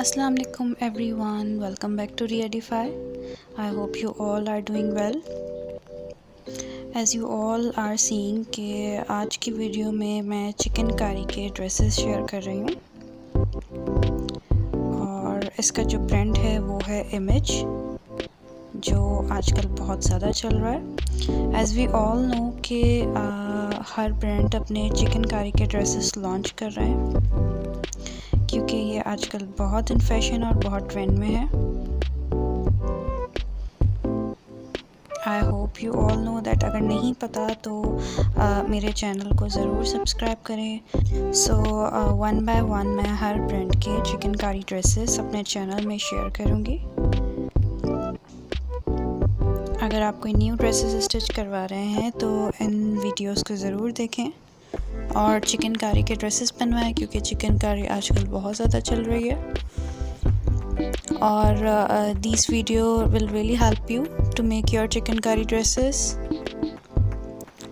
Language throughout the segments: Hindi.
Assalamu alaikum everyone, welcome back to Reedify. I hope you all are doing well. As you all are seeing कि आज की वीडियो में मैं चिकन कारी के ड्रेसेस शेयर कर रही हूँ और इसका जो ब्रांड है वो है इमेज, जो आजकल बहुत ज़्यादा चल रहा है। एज़ वी ऑल नो कि हर ब्रांड अपने चिकन कारी के ड्रेसेस लॉन्च कर रहे हैं क्योंकि ये आजकल बहुत इन फैशन और बहुत ट्रेंड में है। I hope you all know that. अगर नहीं पता तो मेरे चैनल को ज़रूर सब्सक्राइब करें। सो वन बाय वन मैं हर ब्रांड के चिकन कारी ड्रेसेस अपने चैनल में शेयर करूँगी। अगर आप कोई न्यू ड्रेसेस स्टिच करवा रहे हैं तो इन वीडियोस को ज़रूर देखें और चिकन कारी के ड्रेसेस बनवाएं क्योंकि चिकन कारी आजकल बहुत ज़्यादा चल रही है। और this video will really help you to make your chicken curry dresses.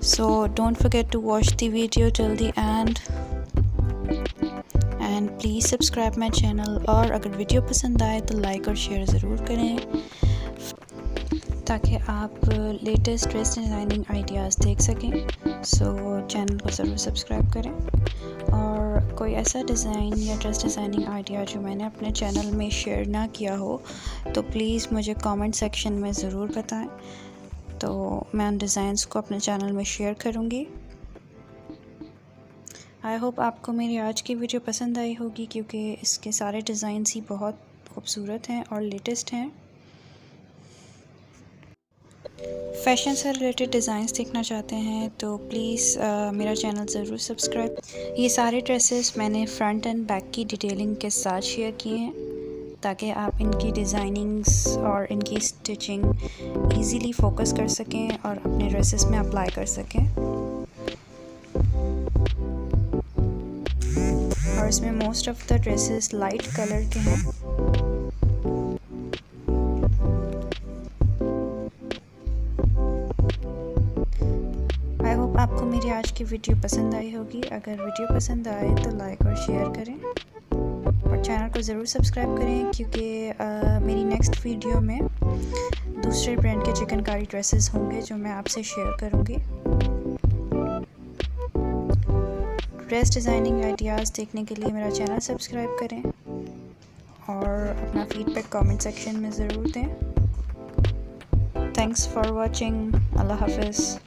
So don't forget to watch the video till the end end please subscribe my channel. और अगर वीडियो पसंद आए तो लाइक और शेयर ज़रूर करें ताकि आप लेटेस्ट ड्रेस डिज़ाइनिंग आइडियाज़ देख सकें। सो चैनल को ज़रूर सब्सक्राइब करें और कोई ऐसा डिज़ाइन या ड्रेस डिज़ाइनिंग आइडिया जो मैंने अपने चैनल में शेयर ना किया हो तो प्लीज़ मुझे कमेंट सेक्शन में ज़रूर बताएं, तो मैं उन डिज़ाइंस को अपने चैनल में शेयर करूँगी। आई होप आपको मेरी आज की वीडियो पसंद आई होगी क्योंकि इसके सारे डिज़ाइंस ही बहुत खूबसूरत हैं और लेटेस्ट हैं। फैशन से रिलेटेड डिज़ाइंस देखना चाहते हैं तो प्लीज़ मेरा चैनल ज़रूर सब्सक्राइब। ये सारे ड्रेसेस मैंने फ्रंट एंड बैक की डिटेलिंग के साथ शेयर किए हैं ताकि आप इनकी डिज़ाइनिंग्स और इनकी स्टिचिंग इजीली फोकस कर सकें और अपने ड्रेसेस में अप्लाई कर सकें। और इसमें most of the dresses light colour के हैं। आई होप आपको मेरी आज की वीडियो पसंद आई होगी। अगर वीडियो पसंद आए तो लाइक और शेयर करें और चैनल को ज़रूर सब्सक्राइब करें क्योंकि मेरी नेक्स्ट वीडियो में दूसरे ब्रांड के चिकन कारी ड्रेसेस होंगे जो मैं आपसे शेयर करूंगी। ड्रेस डिज़ाइनिंग आइडियाज़ देखने के लिए मेरा चैनल सब्सक्राइब करें और अपना फीडबैक कमेंट सेक्शन में ज़रूर दें। Thanks for watching. अल्लाह हाफिज़।